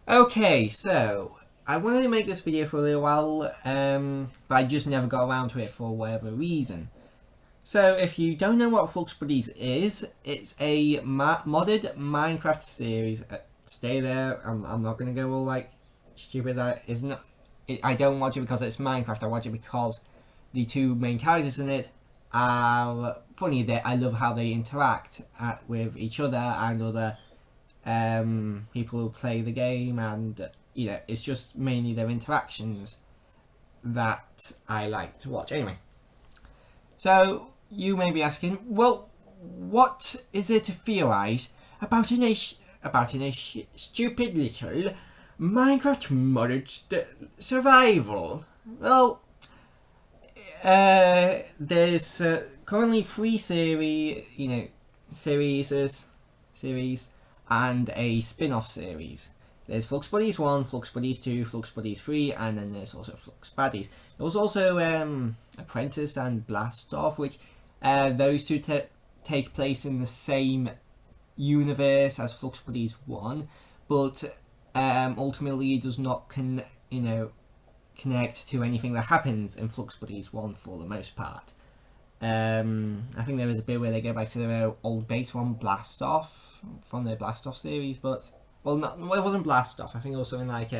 Okay, so I wanted to make this video for a little while, but I just never got around to it for whatever reason. So if you don't know what Flux Buddies is, it's a modded Minecraft series. Stay there. I'm not gonna go all like stupid. That isn't. I don't watch it because it's Minecraft. I watch it because the two main characters in it are funny. I love how they interact with each other and other people who play the game, and it's just mainly their interactions that I like to watch. Anyway, so you may be asking, well, what is there to theorize about stupid little Minecraft modded survival? Well, there's currently three series and a spin-off series. There's Flux Buddies 1, Flux Buddies 2, Flux Buddies 3, and then there's also Flux Buddies. There was also Apprentice and Blast Off, which those two take place in the same universe as Flux Buddies 1, but ultimately it does not connect to anything that happens in Flux Buddies 1 for the most part. I think there is a bit where they go back to their old base from Blast Off, from their Blast Off series, but it wasn't Blast Off. I think it was something like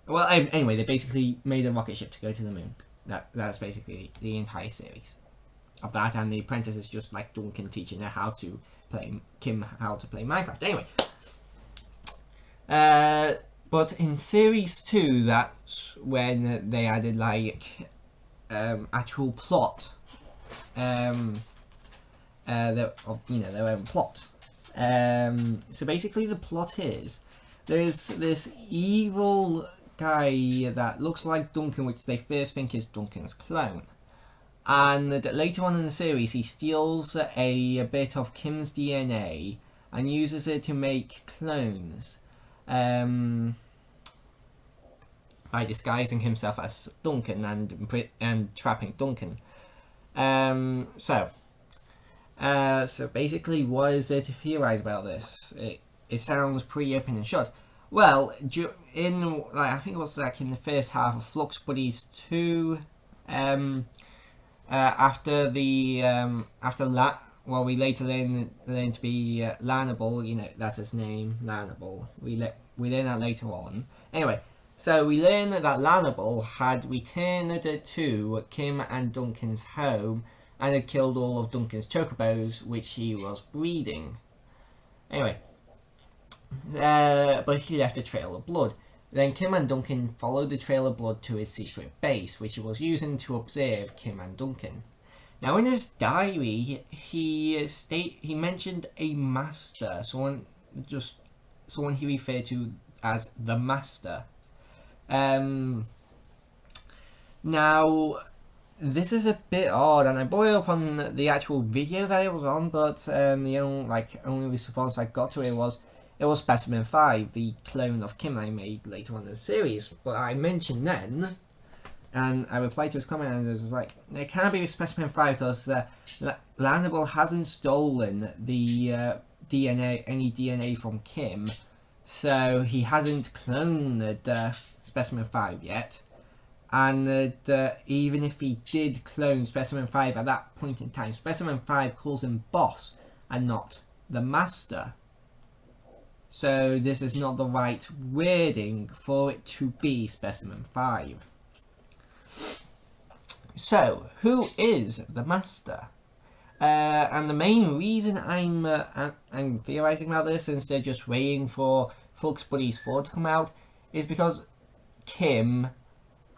anyway, they basically made a rocket ship to go to the moon. That's basically the entire series of that, and the apprentice is just like Duncan teaching her how to play Minecraft. Anyway, but in series 2, that's when they added like actual plot, their own plot. So basically, the plot is there's this evil guy that looks like Duncan, which they first think is Duncan's clone. And later on in the series, he steals a bit of Kim's DNA and uses it to make clones, by disguising himself as Duncan and trapping Duncan. So basically, what is there to theorize about this? It sounds pretty open and shut. Well, I think it was like in the first half of Flux Buddies 2, after we later learn to be Lanable, that's his name, Lanable. We learn that later on. Anyway, so we learn that Lanable had returned to Kim and Duncan's home and had killed all of Duncan's chocobos, which he was breeding. Anyway, but he left a trail of blood. Then Kim and Duncan followed the trail of blood to his secret base, which he was using to observe Kim and Duncan. Now, in his diary, he mentioned a master, someone he referred to as the master. Now, this is a bit odd, and I brought it up on the actual video that it was on, but the only response I got to it was Specimen 5, the clone of Kim I made later on in the series. But I mentioned then, and I replied to his comment, and it was like, it can't be Specimen 5 because Landable hasn't stolen the any DNA from Kim, so he hasn't cloned Specimen 5 yet. And even if he did clone Specimen 5 at that point in time, Specimen 5 calls him boss and not the master. So this is not the right wording for it to be Specimen 5. So, who is the master? And the main reason I'm theorizing about this, instead of just waiting for Flux Buddies 4 to come out, is because Kim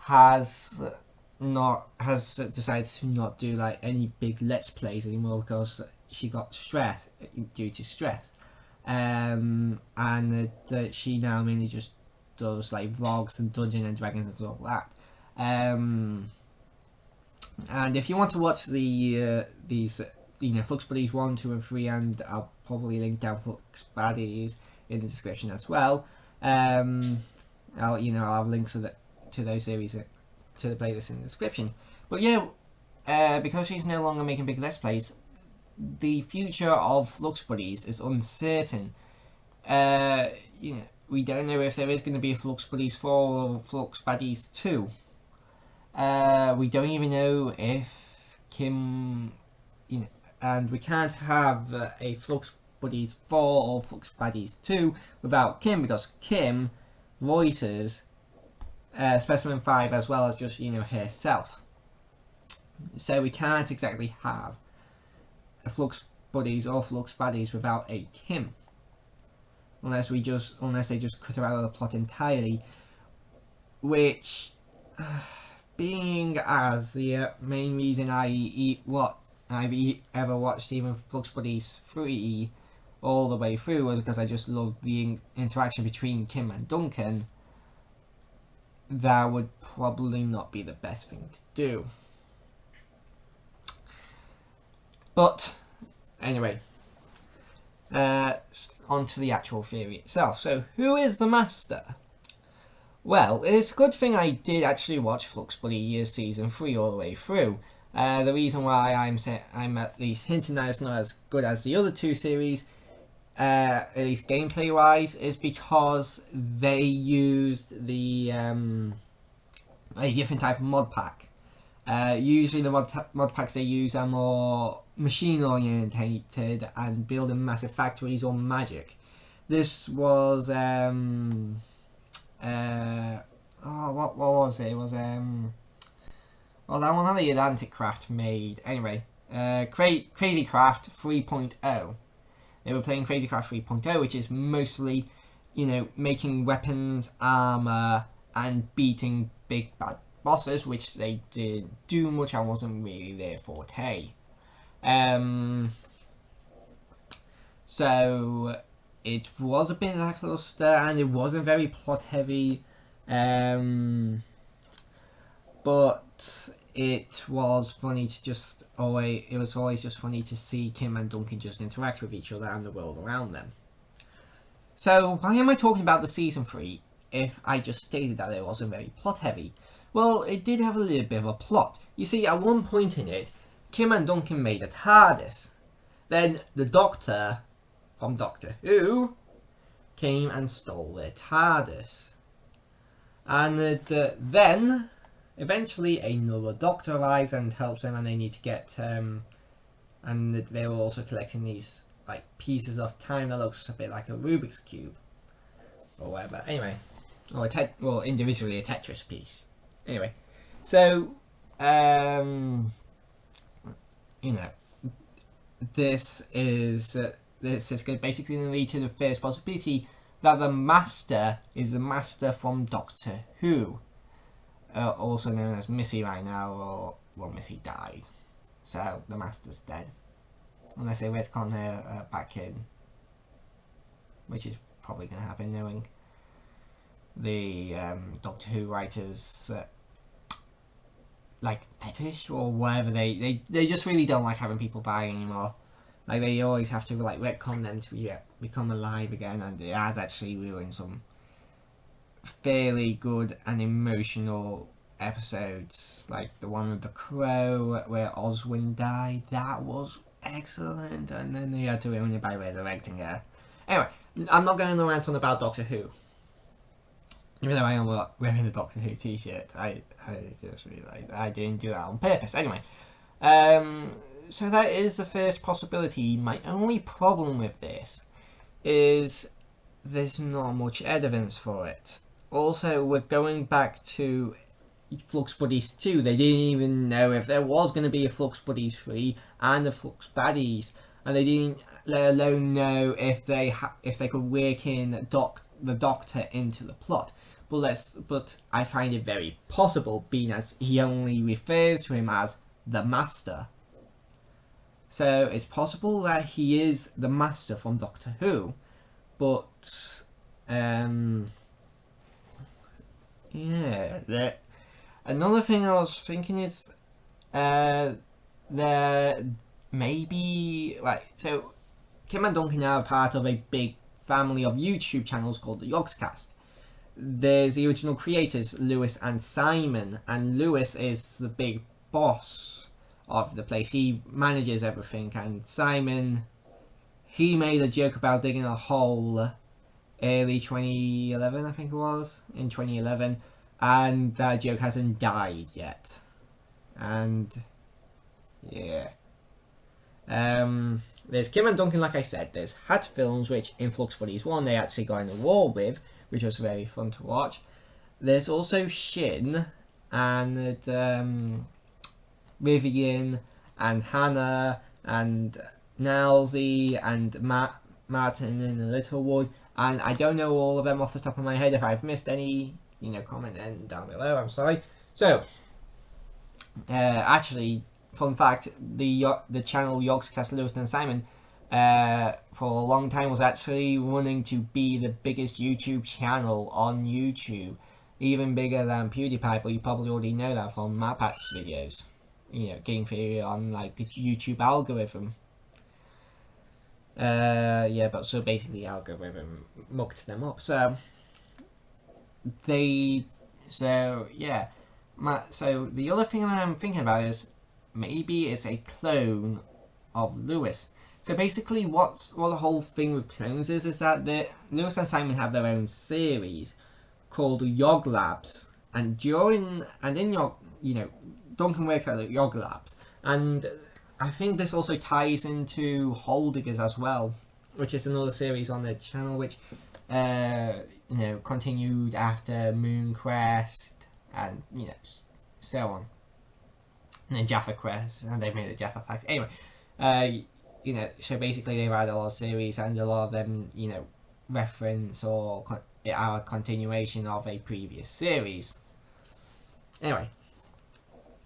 has decided to not do like any big Let's Plays anymore because she got stress due to stress. And she now mainly just does like vlogs and Dungeons and Dragons and stuff like that. And if you want to watch these Flux Buddies 1, 2 and 3, and I'll probably link down Flux Buddies in the description as well. I'll have links to those series to the playlist in the description. But yeah, because she's no longer making big Let's Plays, the future of Flux Buddies is uncertain. we don't know if there is going to be a Flux Buddies 4 or Flux Buddies 2. We don't even know if Kim, and we can't have a Flux Buddies 4 or Flux Buddies 2 without Kim, because Kim voices Specimen 5 as well as just, herself. So we can't exactly have a Flux Buddies or Flux Buddies without a Kim. Unless they just cut her out of the plot entirely, which, being as the main reason I've ever watched even Flux Buddies 3 all the way through was because I just loved the interaction between Kim and Duncan, that would probably not be the best thing to do. But anyway, on to the actual theory itself. So, who is the Master? Well, it's a good thing I did actually watch Flux Buddies Season 3 all the way through. The reason why I'm at least hinting that it's not as good as the other two series, at least gameplay wise, is because they used the a different type of mod pack. Usually the mod packs they use are more machine orientated and building massive factories or magic. This was what was it? It was well, that one had the Atlantic Craft made. Anyway, Crazy Craft 3.0. They were playing Crazy Craft 3.0, which is mostly, making weapons, armor, and beating big bad bosses, which they did do much and wasn't really their forte. So it was a bit lackluster and it wasn't very plot heavy, but it was funny to it was always just funny to see Kim and Duncan just interact with each other and the world around them. So why am I talking about the season 3 if I just stated that it wasn't very plot heavy? Well, it did have a little bit of a plot. You see, at one point in it, Kim and Duncan made a TARDIS. Then the Doctor from Doctor Who came and stole their TARDIS. And then eventually another Doctor arrives and helps them, and they need to get and they were also collecting these pieces of time that looks a bit like a Rubik's Cube or whatever. Anyway, or individually a Tetris piece. Anyway, so this is basically going to lead to the first possibility that the Master is the Master from Doctor Who, also known as Missy right now, or Missy died, so the Master's dead, unless they retcon her back in, which is probably going to happen knowing the Doctor Who writers fetish or whatever. They just really don't like having people die anymore. They always have to retcon them to become alive again, and it has actually ruined some fairly good and emotional episodes, like the one with the crow where Oswin died. That was excellent, and then they had to ruin it by resurrecting her. Anyway, I'm not going to rant on about Doctor Who, even though I am wearing the Doctor Who t-shirt. I just really I didn't do that on purpose. Anyway, so that is the first possibility. My only problem with this is there's not much evidence for it. Also, we're going back to Flux Buddies 2. They didn't even know if there was going to be a Flux Buddies 3 and a Flux Buddies, and they didn't let alone know if they could work in the Doctor into the plot. But I find it very possible, being as he only refers to him as the Master. So it's possible that he is the Master from Doctor Who, but another thing I was thinking is there maybe so Kim and Duncan are part of a big family of YouTube channels called the Yogscast. There's the original creators, Lewis and Simon, and Lewis is the big boss of the place. He manages everything, and Simon, he made a joke about digging a hole early 2011, I think it was, in 2011, and that joke hasn't died yet. And yeah. There's Kim and Duncan, like I said. There's Hat Films, which in Flux Buddies 1 they actually got an award with, which was very fun to watch. There's also Shin and Vivian and Hannah and Nalsey and Martin in Littlewood, and I don't know all of them off the top of my head. If I've missed any, comment down below. I'm sorry. So, actually, fun fact: the channel Yogscast Lewis and Simon, for a long time was actually running to be the biggest YouTube channel on YouTube, even bigger than PewDiePie. But you probably already know that from MatPat's videos. Game theory on like the YouTube algorithm. But so basically, the algorithm mucked them up. So the other thing that I'm thinking about is maybe it's a clone of Lewis. So basically, what the whole thing with clones is that Lewis and Simon have their own series called Yog Labs, and in Yog, Duncan works at Yog Labs, and I think this also ties into Hole Diggers as well, which is another series on the channel which continued after Moonquest and so on, and then Jaffa Quest, and they made a Jaffa 5. Anyway, so basically they've had a lot of series, and a lot of them reference or are a continuation of a previous series. Anyway,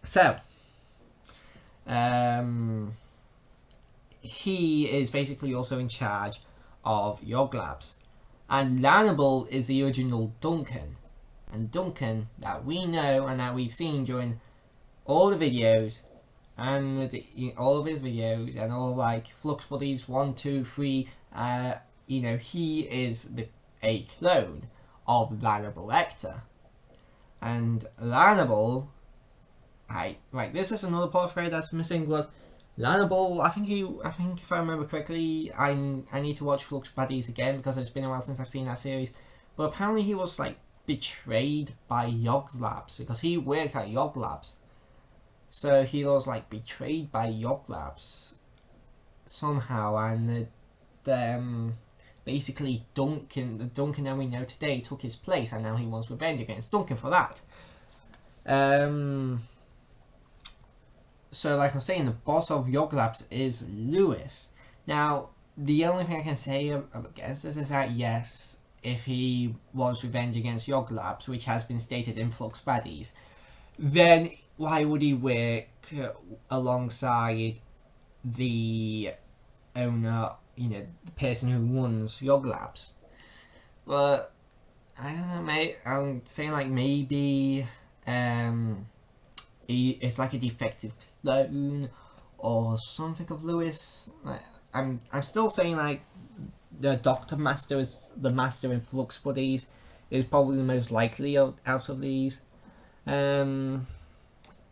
so he is basically also in charge of Yog Labs, and Lannable is the original Duncan, and Duncan that we know and that we've seen during all the videos and all of his videos and all like Flux Buddies 1, 2, 3. He is a clone of Lannable Ector, and Lannable. This is another plot thread that's missing, but Lannable, I think if I remember correctly, I need to watch Flux Buddies again because it's been a while since I've seen that series, but apparently he was betrayed by Yog Labs because he worked at Yog Labs. So he was betrayed by Yog Labs somehow, and basically the Duncan that we know today took his place, and now he wants revenge against Duncan for that. So like I was saying, the boss of Yog Labs is Lewis. Now, the only thing I can say against this is that yes, if he wants revenge against Yog Labs, which has been stated in Flux Buddies, then why would he work alongside the owner, the person who runs Yog Labs? But I don't know, mate. I'm saying maybe it's like a defective clone or something of Lewis. I'm still saying the Doctor Master is the master in Flux Buddies is probably the most likely out of these.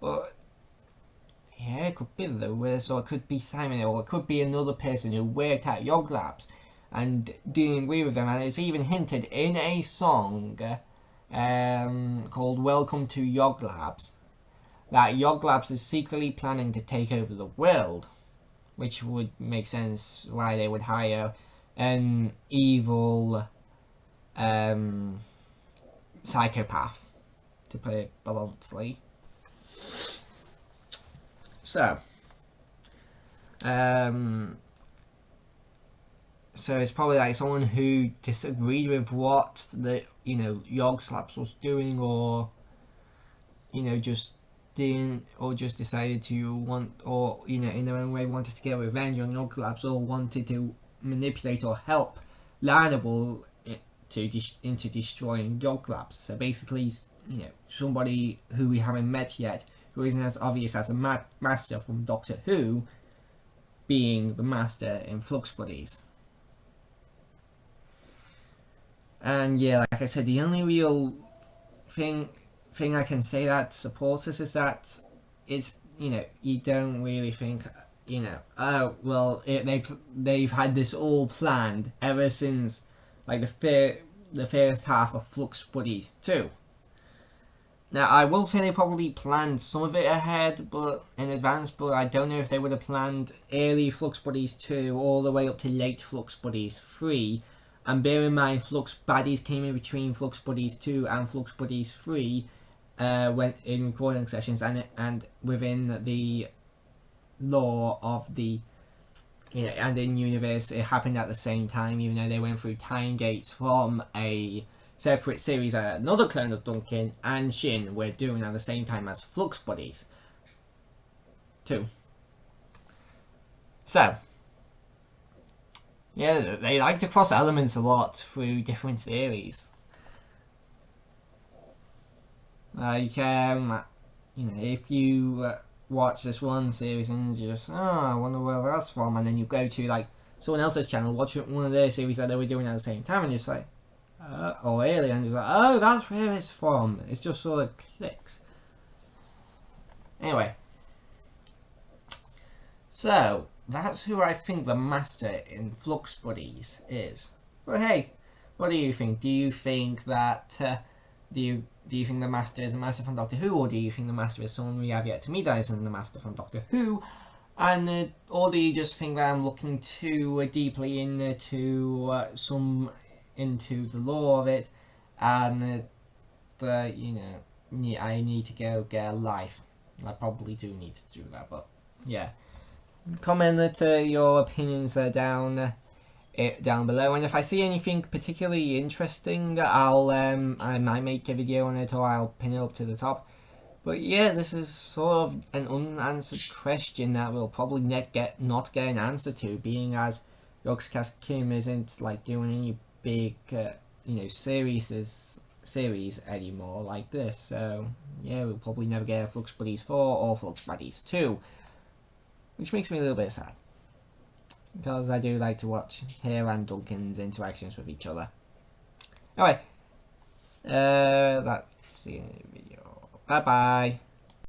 But yeah, it could be Lewis, or it could be Simon, or it could be another person who worked at Yog Labs and didn't agree with them. And it's even hinted in a song called "Welcome to Yog Labs" that Yog Labs is secretly planning to take over the world, which would make sense why they would hire an evil psychopath, to put it bluntly. So it's probably someone who disagreed with what the Yog Labs was doing, or just didn't, or just decided to want, or in their own way wanted to get revenge on Yog Labs, or wanted to manipulate or help Lannable into destroying Yog Labs. So basically, somebody who we haven't met yet, who isn't as obvious as a master from Doctor Who, being the master in Flux Buddies. And yeah, like I said, the only real thing I can say that supports this is that it's, you don't really think, oh well, they've had this all planned ever since like the first half of Flux Buddies 2. Now, I will say they probably planned some of it ahead, but in advance, but I don't know if they would have planned early Flux Buddies 2 all the way up to late Flux Buddies 3. And bear in mind, Flux Buddies came in between Flux Buddies 2 and Flux Buddies 3 when in recording sessions, and within the lore of the and in universe, it happened at the same time, even though they went through time gates from a separate series that another clone of Duncan and Shin were doing at the same time as Flux Buddies 2. So, yeah, they like to cross elements a lot through different series. Like, if you watch this one series and you just, I wonder where that's from, and then you go to, like, someone else's channel, watch one of their series that they were doing at the same time, and you're just like, or earlier, and just like, oh, that's where it's from. It just sort of clicks. Anyway, so that's who I think the master in Flux Buddies is. But hey, what do you think? Do you think that do you think the master is the master from Doctor Who, or do you think the master is someone we have yet to meet that isn't the master from Doctor Who? And or do you just think that I'm looking too deeply into into the lore of it, and I need to go get a life. I probably do need to do that, but yeah. Comment your opinions down below, and if I see anything particularly interesting, I might make a video on it, or I'll pin it up to the top. But yeah, this is sort of an unanswered question that we'll probably not get an answer to, being as Yogscast Kim isn't like doing any big series anymore like this. So yeah, we'll probably never get a Flux Buddies 4 or Flux Buddies 2, which makes me a little bit sad, because I do like to watch her and Duncan's interactions with each other. Anyway, that's the video. Bye bye.